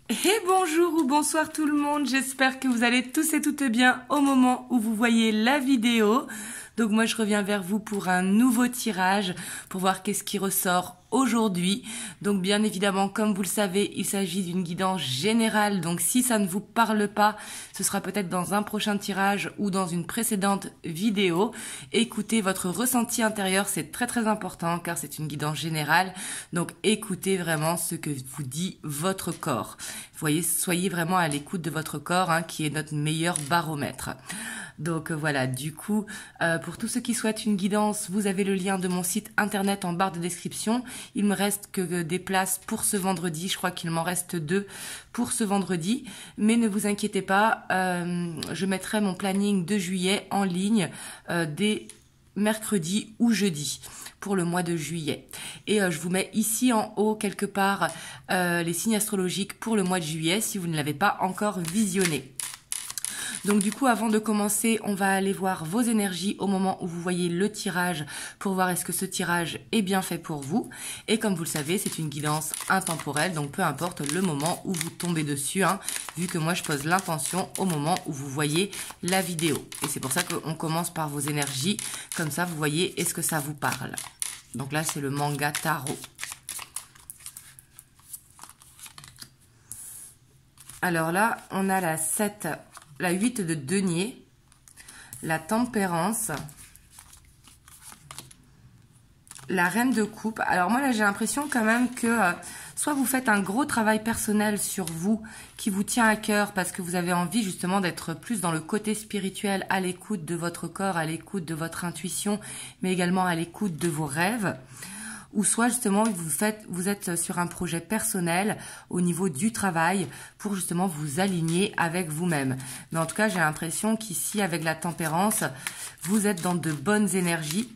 Et bonjour ou bonsoir tout le monde, j'espère que vous allez tous et toutes bien au moment où vous voyez la vidéo. Donc moi je reviens vers vous pour un nouveau tirage, pour voir qu'est-ce qui ressort aujourd'hui. Donc bien évidemment, comme vous le savez, il s'agit d'une guidance générale, donc si ça ne vous parle pas, ce sera peut-être dans un prochain tirage ou dans une précédente vidéo. Écoutez votre ressenti intérieur, c'est très important car c'est une guidance générale, donc écoutez vraiment ce que vous dit votre corps. Vous voyez, soyez vraiment à l'écoute de votre corps, qui est notre meilleur baromètre. Donc voilà, du coup, pour tous ceux qui souhaitent une guidance, vous avez le lien de mon site internet en barre de description. Il me reste que des places pour ce vendredi, je crois qu'il m'en reste 2 pour ce vendredi. Mais ne vous inquiétez pas, je mettrai mon planning de juillet en ligne dès mercredi ou jeudi pour le mois de juillet. Et je vous mets ici en haut quelque part les signes astrologiques pour le mois de juillet si vous ne l'avez pas encore visionné. Donc du coup, avant de commencer, on va aller voir vos énergies au moment où vous voyez le tirage pour voir est-ce que ce tirage est bien fait pour vous. Et comme vous le savez, c'est une guidance intemporelle, donc peu importe le moment où vous tombez dessus, vu que moi je pose l'intention au moment où vous voyez la vidéo. Et c'est pour ça qu'on commence par vos énergies, comme ça vous voyez est-ce que ça vous parle. Donc là, c'est le manga tarot. Alors là, on a la 8 de denier, la tempérance, la reine de coupe. Alors moi là j'ai l'impression quand même que soit vous faites un gros travail personnel sur vous qui vous tient à cœur parce que vous avez envie justement d'être plus dans le côté spirituel, à l'écoute de votre corps, à l'écoute de votre intuition, mais également à l'écoute de vos rêves. Ou soit justement vous êtes sur un projet personnel au niveau du travail pour justement vous aligner avec vous-même. Mais en tout cas, j'ai l'impression qu'ici, avec la tempérance, vous êtes dans de bonnes énergies.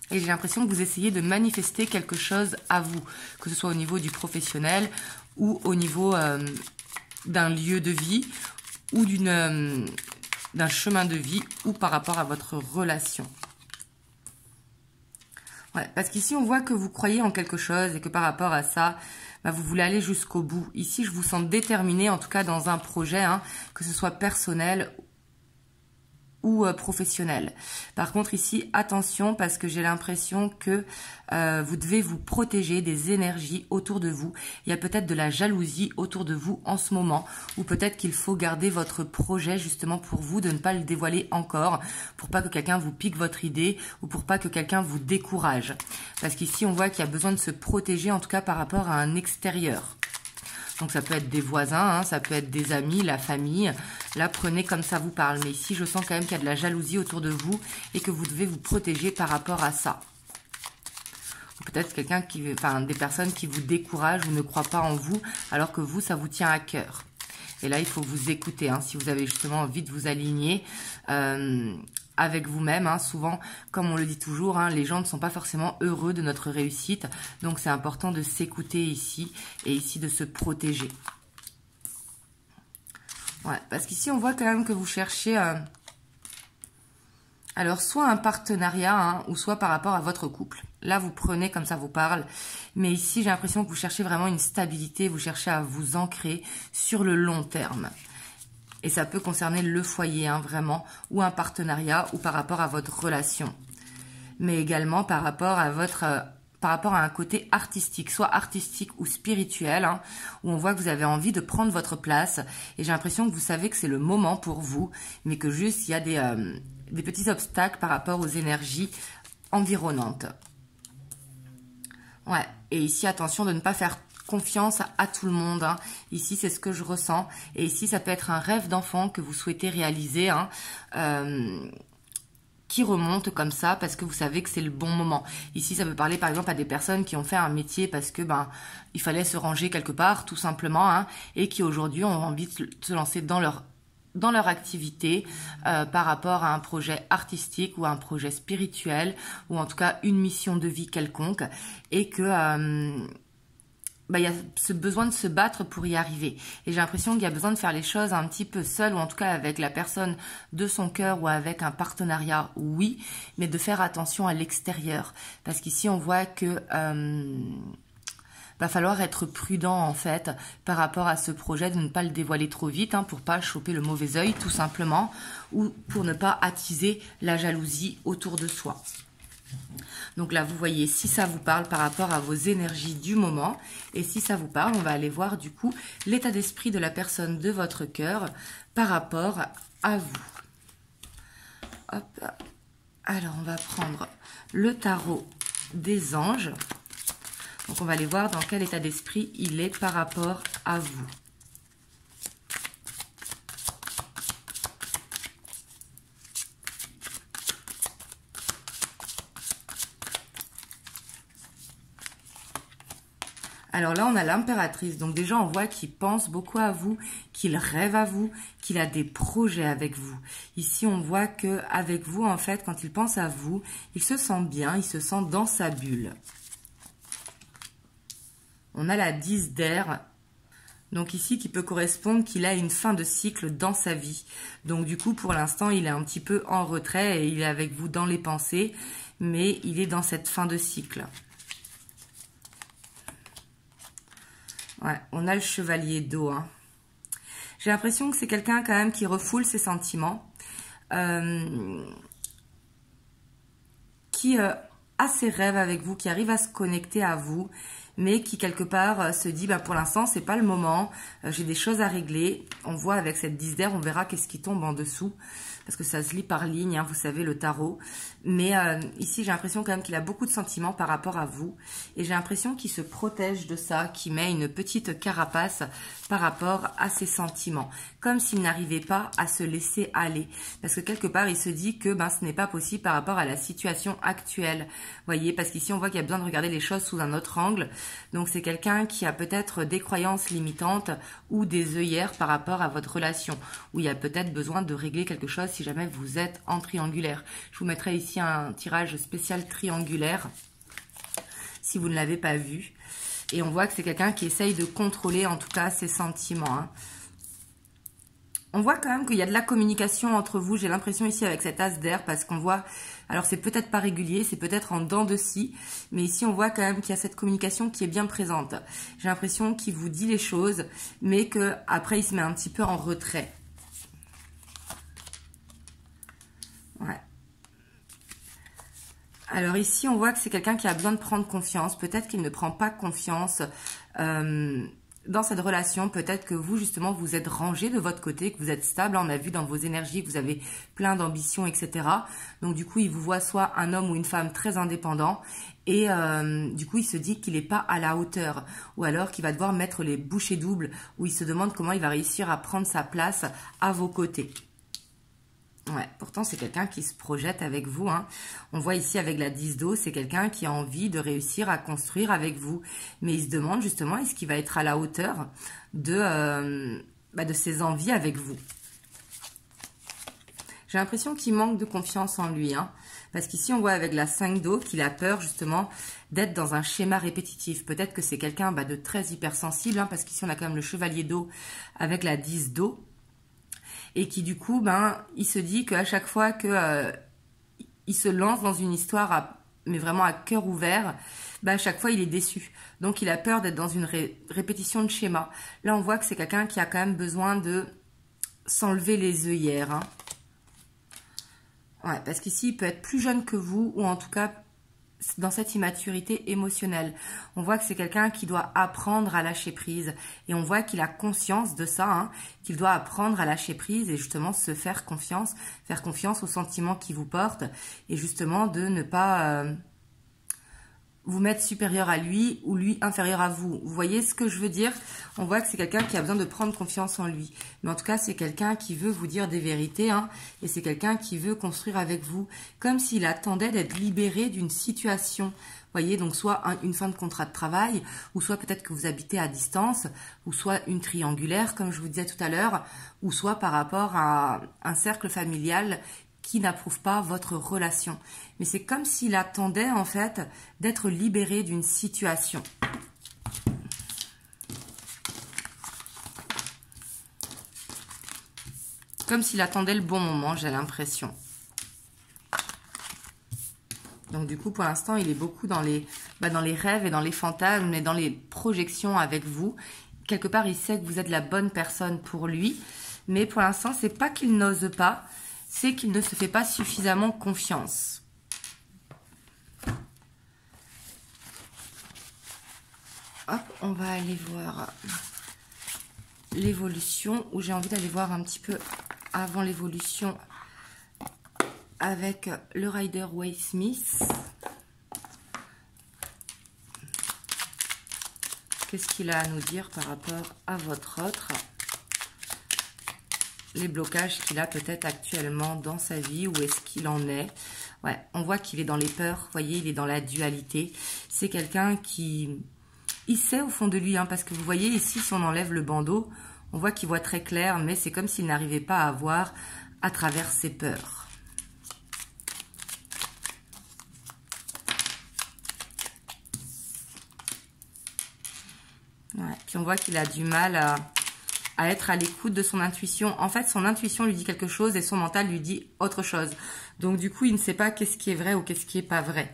Et j'ai l'impression que vous essayez de manifester quelque chose à vous, que ce soit au niveau du professionnel ou au niveau d'un lieu de vie ou d'un chemin de vie ou par rapport à votre relation. Ouais, parce qu'ici, on voit que vous croyez en quelque chose et que par rapport à ça, vous voulez aller jusqu'au bout. Ici, je vous sens déterminé, en tout cas dans un projet, que ce soit personnel ou professionnel. Par contre, ici, attention, parce que j'ai l'impression que vous devez vous protéger des énergies autour de vous. Il y a peut-être de la jalousie autour de vous en ce moment, ou peut-être qu'il faut garder votre projet justement pour vous, de ne pas le dévoiler encore, pour pas que quelqu'un vous pique votre idée, ou pour pas que quelqu'un vous décourage. Parce qu'ici, on voit qu'il y a besoin de se protéger, en tout cas par rapport à un extérieur. Donc ça peut être des voisins, ça peut être des amis, la famille. Là, prenez comme ça vous parle. Mais ici, je sens quand même qu'il y a de la jalousie autour de vous et que vous devez vous protéger par rapport à ça. Ou peut-être des personnes qui vous découragent ou ne croient pas en vous, alors que vous, ça vous tient à cœur. Et là, il faut vous écouter. Si vous avez justement envie de vous aligner avec vous-même, souvent, comme on le dit toujours, les gens ne sont pas forcément heureux de notre réussite. Donc, c'est important de s'écouter ici et ici de se protéger. Ouais, parce qu'ici, on voit quand même que vous cherchez... alors, soit un partenariat, ou soit par rapport à votre couple. Là, vous prenez comme ça vous parle. Mais ici, j'ai l'impression que vous cherchez vraiment une stabilité. Vous cherchez à vous ancrer sur le long terme. Et ça peut concerner le foyer, vraiment, ou un partenariat, ou par rapport à votre relation. Mais également par rapport à un côté artistique, soit artistique ou spirituel, où on voit que vous avez envie de prendre votre place. Et j'ai l'impression que vous savez que c'est le moment pour vous, mais que juste il y a des petits obstacles par rapport aux énergies environnantes. Ouais, et ici, attention de ne pas faire confiance à tout le monde. Ici, c'est ce que je ressens. Et ici, ça peut être un rêve d'enfant que vous souhaitez réaliser, qui remonte comme ça parce que vous savez que c'est le bon moment. Ici, ça peut parler par exemple à des personnes qui ont fait un métier parce que il fallait se ranger quelque part, tout simplement, et qui aujourd'hui ont envie de se lancer dans leur activité par rapport à un projet artistique ou à un projet spirituel ou en tout cas une mission de vie quelconque et que il y a ce besoin de se battre pour y arriver. Et j'ai l'impression qu'il y a besoin de faire les choses un petit peu seul ou en tout cas avec la personne de son cœur ou avec un partenariat, oui, mais de faire attention à l'extérieur. Parce qu'ici, on voit que va falloir être prudent en fait par rapport à ce projet, de ne pas le dévoiler trop vite, hein, pour pas choper le mauvais œil tout simplement, ou pour ne pas attiser la jalousie autour de soi. Donc là, vous voyez si ça vous parle par rapport à vos énergies du moment. Et si ça vous parle, on va aller voir du coup l'état d'esprit de la personne de votre cœur par rapport à vous. Hop. Alors, on va prendre le tarot des anges. Donc, on va aller voir dans quel état d'esprit il est par rapport à vous. Alors là, on a l'impératrice. Donc déjà, on voit qu'il pense beaucoup à vous, qu'il rêve à vous, qu'il a des projets avec vous. Ici, on voit que avec vous, en fait, quand il pense à vous, il se sent bien, il se sent dans sa bulle. On a la 10 d'air. Donc ici, qui peut correspondre qu'il a une fin de cycle dans sa vie. Donc du coup, pour l'instant, il est un petit peu en retrait et il est avec vous dans les pensées, mais il est dans cette fin de cycle. Ouais, on a le chevalier d'eau. Hein. J'ai l'impression que c'est quelqu'un quand même qui refoule ses sentiments, qui a ses rêves avec vous, qui arrive à se connecter à vous, mais qui quelque part se dit, bah, pour l'instant, c'est pas le moment, j'ai des choses à régler. On voit avec cette 10 d'air, on verra qu'est-ce qui tombe en dessous, parce que ça se lit par ligne, hein, vous savez, le tarot. Mais ici, j'ai l'impression quand même qu'il a beaucoup de sentiments par rapport à vous. Et j'ai l'impression qu'il se protège de ça, qu'il met une petite carapace par rapport à ses sentiments. Comme s'il n'arrivait pas à se laisser aller. Parce que quelque part, il se dit que ben, ce n'est pas possible par rapport à la situation actuelle. Vous voyez, parce qu'ici, on voit qu'il y a besoin de regarder les choses sous un autre angle. Donc, c'est quelqu'un qui a peut-être des croyances limitantes ou des œillères par rapport à votre relation. Où il y a peut-être besoin de régler quelque chose si jamais vous êtes en triangulaire. Je vous mettrai ici un tirage spécial triangulaire si vous ne l'avez pas vu. Et on voit que c'est quelqu'un qui essaye de contrôler en tout cas ses sentiments. Hein. On voit quand même qu'il y a de la communication entre vous. J'ai l'impression ici avec cet as d'air parce qu'on voit... Alors c'est peut-être pas régulier, c'est peut-être en dents de scie. Mais ici on voit quand même qu'il y a cette communication qui est bien présente. J'ai l'impression qu'il vous dit les choses mais qu'après il se met un petit peu en retrait. Ouais. Alors ici, on voit que c'est quelqu'un qui a besoin de prendre confiance. Peut-être qu'il ne prend pas confiance dans cette relation. Peut-être que vous, justement, vous êtes rangé de votre côté, que vous êtes stable. On a vu dans vos énergies que vous avez plein d'ambitions, etc. Donc du coup, il vous voit soit un homme ou une femme très indépendant. Et du coup, il se dit qu'il n'est pas à la hauteur. Ou alors qu'il va devoir mettre les bouchées doubles. Où il se demande comment il va réussir à prendre sa place à vos côtés. Ouais, pourtant c'est quelqu'un qui se projette avec vous. Hein. On voit ici avec la 10 d'eau, c'est quelqu'un qui a envie de réussir à construire avec vous. Mais il se demande justement, est-ce qu'il va être à la hauteur de ses envies avec vous. J'ai l'impression qu'il manque de confiance en lui. Hein. Parce qu'ici on voit avec la 5 d'eau qu'il a peur justement d'être dans un schéma répétitif. Peut-être que c'est quelqu'un de très hypersensible. Hein, parce qu'ici on a quand même le chevalier d'eau avec la 10 d'eau. Et qui du coup, il se dit qu'à chaque fois que il se lance dans une histoire, mais vraiment à cœur ouvert, à chaque fois il est déçu. Donc il a peur d'être dans une répétition de schéma. Là on voit que c'est quelqu'un qui a quand même besoin de s'enlever les œillères. Hein. Ouais, parce qu'ici il peut être plus jeune que vous, ou en tout cas dans cette immaturité émotionnelle. On voit que c'est quelqu'un qui doit apprendre à lâcher prise. Et on voit qu'il a conscience de ça, hein, qu'il doit apprendre à lâcher prise et justement se faire confiance aux sentiments qui vous portent. Et justement de ne pas vous mettre supérieur à lui ou lui inférieur à vous. Vous voyez ce que je veux dire? On voit que c'est quelqu'un qui a besoin de prendre confiance en lui. Mais en tout cas, c'est quelqu'un qui veut vous dire des vérités. Hein, et c'est quelqu'un qui veut construire avec vous. Comme s'il attendait d'être libéré d'une situation. Vous voyez, donc soit une fin de contrat de travail, ou soit peut-être que vous habitez à distance, ou soit une triangulaire, comme je vous disais tout à l'heure, ou soit par rapport à un cercle familial qui n'approuve pas votre relation. Mais c'est comme s'il attendait en fait d'être libéré d'une situation. Comme s'il attendait le bon moment, j'ai l'impression. Donc du coup, pour l'instant, il est beaucoup dans les rêves et dans les fantasmes et dans les projections avec vous. Quelque part, il sait que vous êtes la bonne personne pour lui. Mais pour l'instant, c'est pas qu'il n'ose pas, c'est qu'il ne se fait pas suffisamment confiance. Hop, on va aller voir l'évolution, où j'ai envie d'aller voir un petit peu avant l'évolution avec le Rider-Waite-Smith. Qu'est-ce qu'il a à nous dire par rapport à votre autre? Les blocages qu'il a peut-être actuellement dans sa vie, où est-ce qu'il en est? Ouais, on voit qu'il est dans les peurs, vous voyez, il est dans la dualité. C'est quelqu'un qui... Il sait au fond de lui, hein, parce que vous voyez ici, si on enlève le bandeau, on voit qu'il voit très clair, mais c'est comme s'il n'arrivait pas à voir à travers ses peurs. Ouais. Puis on voit qu'il a du mal à être à l'écoute de son intuition. En fait, son intuition lui dit quelque chose et son mental lui dit autre chose. Donc du coup, il ne sait pas qu'est-ce qui est vrai ou qu'est-ce qui est pas vrai.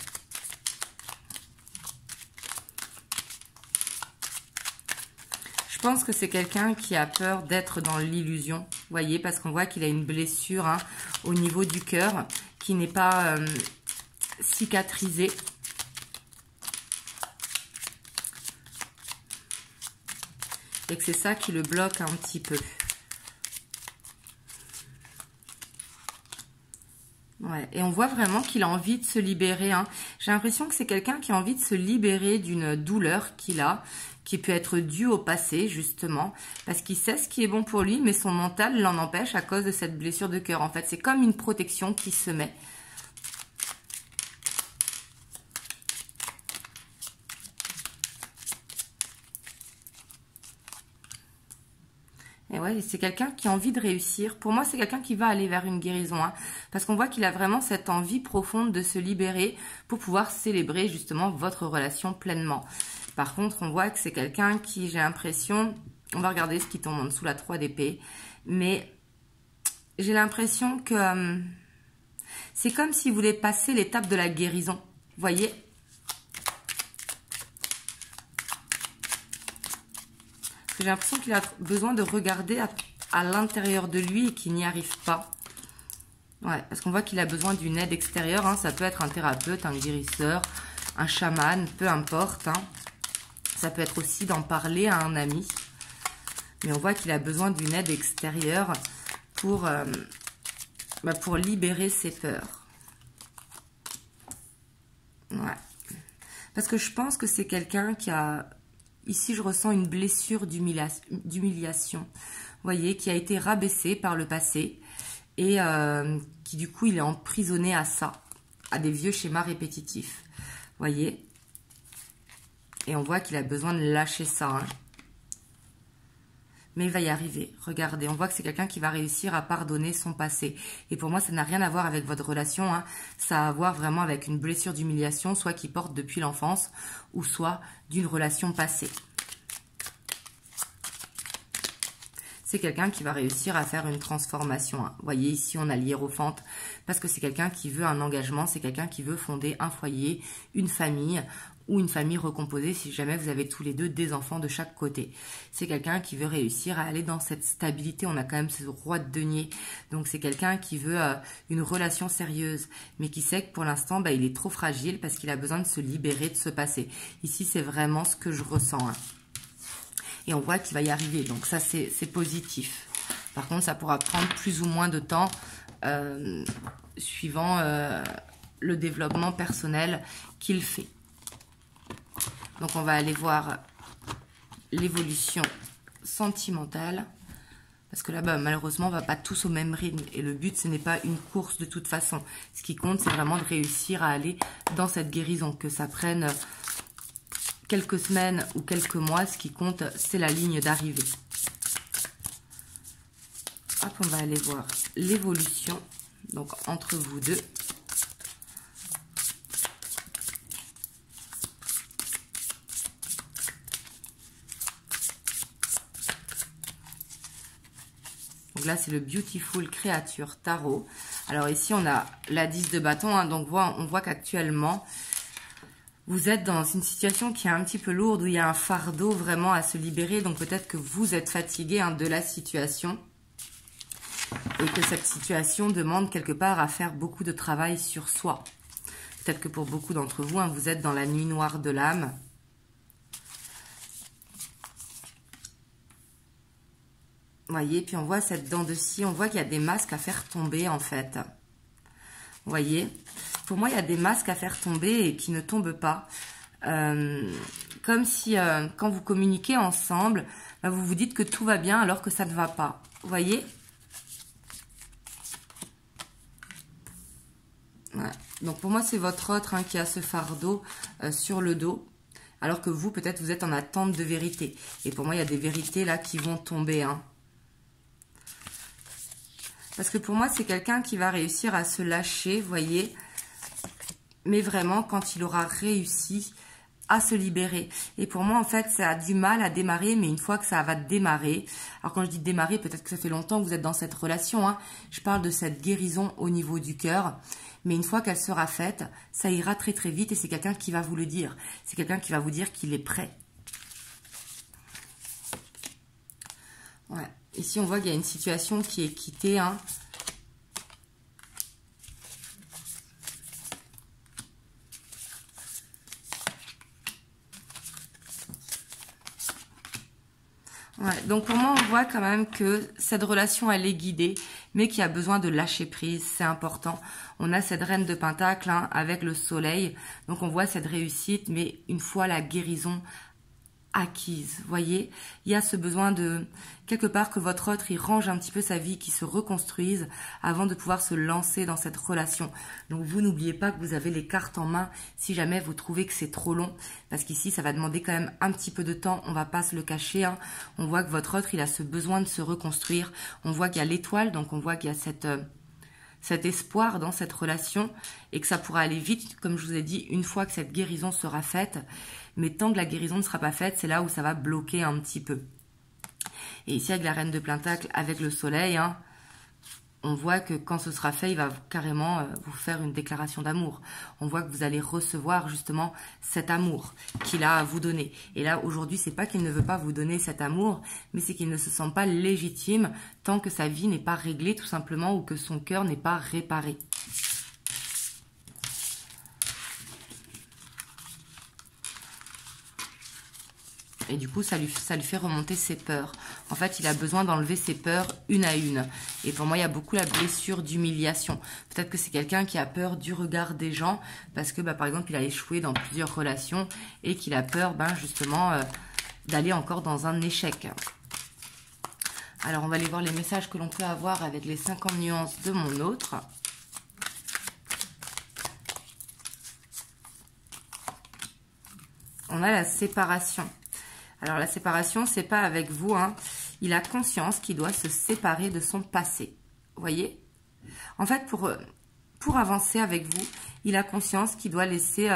Je pense que c'est quelqu'un qui a peur d'être dans l'illusion, vous voyez, parce qu'on voit qu'il a une blessure, hein, au niveau du cœur qui n'est pas cicatrisée. Et que c'est ça qui le bloque un petit peu. Ouais, et on voit vraiment qu'il a envie de se libérer. Hein. J'ai l'impression que c'est quelqu'un qui a envie de se libérer d'une douleur qu'il a, qui peut être due au passé, justement, parce qu'il sait ce qui est bon pour lui, mais son mental l'en empêche à cause de cette blessure de cœur. En fait, c'est comme une protection qui se met. Et ouais, c'est quelqu'un qui a envie de réussir. Pour moi, c'est quelqu'un qui va aller vers une guérison. Hein, parce qu'on voit qu'il a vraiment cette envie profonde de se libérer pour pouvoir célébrer justement votre relation pleinement. Par contre, on voit que c'est quelqu'un qui, j'ai l'impression... On va regarder ce qui tombe en dessous, la 3 d'épée. Mais j'ai l'impression que c'est comme s'il voulait passer l'étape de la guérison. Vous voyez ? J'ai l'impression qu'il a besoin de regarder à l'intérieur de lui et qu'il n'y arrive pas. Ouais, parce qu'on voit qu'il a besoin d'une aide extérieure. Hein. Ça peut être un thérapeute, un guérisseur, un chaman, peu importe. Hein. Ça peut être aussi d'en parler à un ami. Mais on voit qu'il a besoin d'une aide extérieure pour libérer ses peurs. Ouais. Parce que je pense que c'est quelqu'un qui a... Ici, je ressens une blessure d'humiliation, vous voyez, qui a été rabaissée par le passé et qui, du coup, il est emprisonné à ça, à des vieux schémas répétitifs, vous voyez. Et on voit qu'il a besoin de lâcher ça. Hein. Mais il va y arriver. Regardez, on voit que c'est quelqu'un qui va réussir à pardonner son passé. Et pour moi, ça n'a rien à voir avec votre relation. Hein. Ça a à voir vraiment avec une blessure d'humiliation, soit qui porte depuis l'enfance, ou soit d'une relation passée. C'est quelqu'un qui va réussir à faire une transformation. Hein. Vous voyez, ici, on a l'hiérophante, parce que c'est quelqu'un qui veut un engagement, c'est quelqu'un qui veut fonder un foyer, une famille, ou une famille recomposée si jamais vous avez tous les deux des enfants de chaque côté. C'est quelqu'un qui veut réussir à aller dans cette stabilité. On a quand même ce roi de denier. Donc c'est quelqu'un qui veut une relation sérieuse, mais qui sait que pour l'instant, il est trop fragile parce qu'il a besoin de se libérer de ce passé. Ici, c'est vraiment ce que je ressens. Hein. Et on voit qu'il va y arriver. Donc ça, c'est positif. Par contre, ça pourra prendre plus ou moins de temps suivant le développement personnel qu'il fait. Donc, on va aller voir l'évolution sentimentale. Parce que là, malheureusement, on ne va pas tous au même rythme. Et le but, ce n'est pas une course de toute façon. Ce qui compte, c'est vraiment de réussir à aller dans cette guérison. Que ça prenne quelques semaines ou quelques mois, ce qui compte, c'est la ligne d'arrivée. Hop, on va aller voir l'évolution. Donc, entre vous deux. Donc là, c'est le Beautiful Creature Tarot Alors ici, on a la 10 de bâton, hein, donc on voit qu'actuellement, vous êtes dans une situation qui est un petit peu lourde, où il y a un fardeau vraiment à se libérer. Donc peut-être que vous êtes fatigué hein, de la situation et que cette situation demande quelque part à faire beaucoup de travail sur soi. Peut-être que pour beaucoup d'entre vous, hein, vous êtes dans la nuit noire de l'âme. Vous voyez, puis on voit cette dent de scie, on voit qu'il y a des masques à faire tomber en fait. Vous voyez, pour moi, il y a des masques à faire tomber et qui ne tombent pas. Comme si, quand vous communiquez ensemble, bah, vous vous dites que tout va bien alors que ça ne va pas. Vous voyez? Ouais. Donc, pour moi, c'est votre autre hein, qui a ce fardeau sur le dos. Alors que vous, peut-être, vous êtes en attente de vérité. Et pour moi, il y a des vérités là qui vont tomber. Hein. Parce que pour moi, c'est quelqu'un qui va réussir à se lâcher, vous voyez. Mais vraiment, quand il aura réussi à se libérer. Et pour moi, en fait, ça a du mal à démarrer, mais une fois que ça va démarrer, alors quand je dis démarrer, peut-être que ça fait longtemps que vous êtes dans cette relation, hein, je parle de cette guérison au niveau du cœur, mais une fois qu'elle sera faite, ça ira très très vite et c'est quelqu'un qui va vous le dire. C'est quelqu'un qui va vous dire qu'il est prêt. Ouais. Ici, on voit qu'il y a une situation qui est quittée, hein. Ouais, donc pour moi, on voit quand même que cette relation, elle est guidée, mais qu'il y a besoin de lâcher prise, c'est important. On a cette reine de pentacle hein, avec le soleil, donc on voit cette réussite, mais une fois la guérison acquise, vous voyez, il y a ce besoin de, quelque part, que votre autre, il range un petit peu sa vie, qu'il se reconstruise avant de pouvoir se lancer dans cette relation. Donc vous n'oubliez pas que vous avez les cartes en main si jamais vous trouvez que c'est trop long, parce qu'ici, ça va demander quand même un petit peu de temps, on va pas se le cacher, hein. On voit que votre autre, il a ce besoin de se reconstruire, on voit qu'il y a l'étoile, donc on voit qu'il y a cet espoir dans cette relation et que ça pourra aller vite, comme je vous ai dit, une fois que cette guérison sera faite. Mais tant que la guérison ne sera pas faite, c'est là où ça va bloquer un petit peu. Et ici, avec la reine de pentacle, avec le soleil, hein, on voit que quand ce sera fait, il va carrément vous faire une déclaration d'amour. On voit que vous allez recevoir justement cet amour qu'il a à vous donner. Et là, aujourd'hui, c'est pas qu'il ne veut pas vous donner cet amour, mais c'est qu'il ne se sent pas légitime tant que sa vie n'est pas réglée tout simplement ou que son cœur n'est pas réparé. Et du coup, ça lui fait remonter ses peurs. En fait, il a besoin d'enlever ses peurs une à une. Et pour moi, il y a beaucoup la blessure d'humiliation. Peut-être que c'est quelqu'un qui a peur du regard des gens parce que, par exemple, il a échoué dans plusieurs relations et qu'il a peur, justement, d'aller encore dans un échec. Alors, on va aller voir les messages que l'on peut avoir avec les 50 nuances de mon autre. On a la séparation. Alors, la séparation, c'est pas avec vous, hein. Il a conscience qu'il doit se séparer de son passé. Vous voyez? En fait, pour avancer avec vous, il a conscience qu'il doit laisser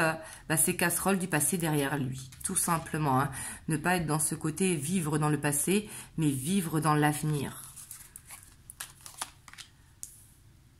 ses casseroles du passé derrière lui. Tout simplement, hein. Ne pas être dans ce côté vivre dans le passé, mais vivre dans l'avenir.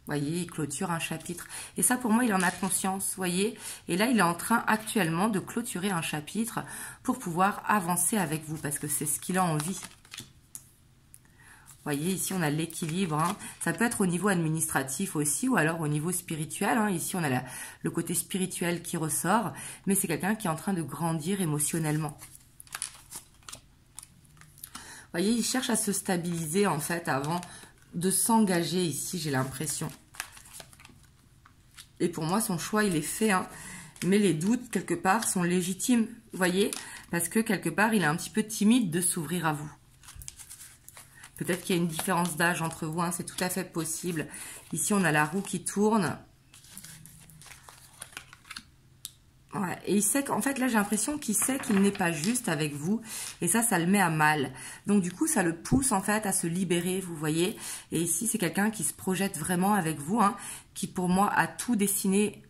Vous voyez, il clôture un chapitre. Et ça, pour moi, il en a conscience, vous voyez. Et là, il est en train actuellement de clôturer un chapitre pour pouvoir avancer avec vous, parce que c'est ce qu'il a envie. Vous voyez, ici, on a l'équilibre. Hein. Ça peut être au niveau administratif aussi, ou alors au niveau spirituel. Hein. Ici, on a le côté spirituel qui ressort, mais c'est quelqu'un qui est en train de grandir émotionnellement. Vous voyez, il cherche à se stabiliser, en fait, avant de s'engager ici, j'ai l'impression. Et pour moi, son choix, il est fait, hein. Mais les doutes, quelque part, sont légitimes, vous voyez, parce que, quelque part, il est un petit peu timide de s'ouvrir à vous. Peut-être qu'il y a une différence d'âge entre vous, hein, c'est tout à fait possible. Ici, on a la roue qui tourne. Ouais, et il sait qu'en fait, là, j'ai l'impression qu'il sait qu'il n'est pas juste avec vous. Et ça le met à mal. Donc, du coup, ça le pousse, en fait, à se libérer, vous voyez. Et ici, c'est quelqu'un qui se projette vraiment avec vous, hein, qui, pour moi, a tout dessiné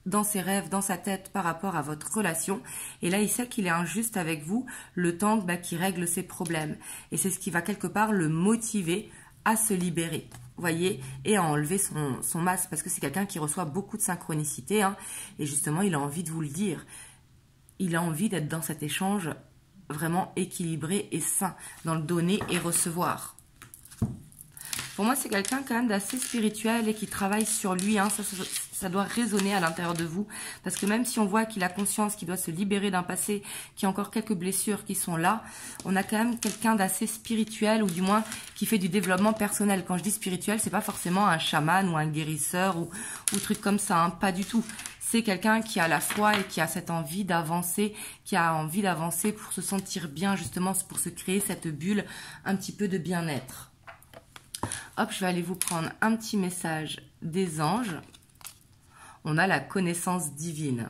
dans ses rêves, dans sa tête, par rapport à votre relation. Et là, il sait qu'il est injuste avec vous, le temps qu'il règle ses problèmes. Et c'est ce qui va, quelque part, le motiver à se libérer. voyez, et à enlever son masque, parce que c'est quelqu'un qui reçoit beaucoup de synchronicité, hein, et justement, il a envie de vous le dire. Il a envie d'être dans cet échange vraiment équilibré et sain, dans le donner et recevoir. Pour moi, c'est quelqu'un quand même d'assez spirituel et qui travaille sur lui, hein, ça doit résonner à l'intérieur de vous, parce que même si on voit qu'il a conscience qu'il doit se libérer d'un passé, qu'il y a encore quelques blessures qui sont là, on a quand même quelqu'un d'assez spirituel, ou du moins qui fait du développement personnel. Quand je dis spirituel, c'est pas forcément un chaman ou un guérisseur ou truc comme ça, hein, pas du tout. C'est quelqu'un qui a la foi et qui a cette envie d'avancer, qui a envie d'avancer pour se sentir bien, justement, pour se créer cette bulle un petit peu de bien-être. Hop, je vais aller vous prendre un petit message des anges. On a la connaissance divine.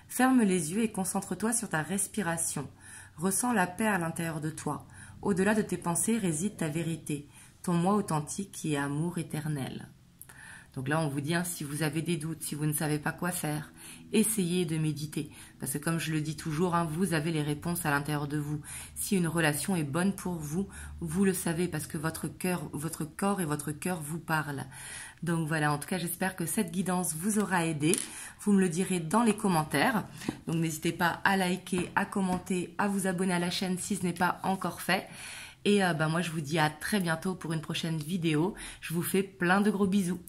Ferme les yeux et concentre-toi sur ta respiration. Ressens la paix à l'intérieur de toi. Au-delà de tes pensées réside ta vérité, ton moi authentique qui est amour éternel. Donc là, on vous dit, hein, si vous avez des doutes, si vous ne savez pas quoi faire, essayez de méditer. Parce que comme je le dis toujours, hein, vous avez les réponses à l'intérieur de vous. Si une relation est bonne pour vous, vous le savez parce que votre corps et votre cœur vous parlent. Donc voilà, en tout cas, j'espère que cette guidance vous aura aidé. Vous me le direz dans les commentaires. Donc n'hésitez pas à liker, à commenter, à vous abonner à la chaîne si ce n'est pas encore fait. Et moi, je vous dis à très bientôt pour une prochaine vidéo. Je vous fais plein de gros bisous.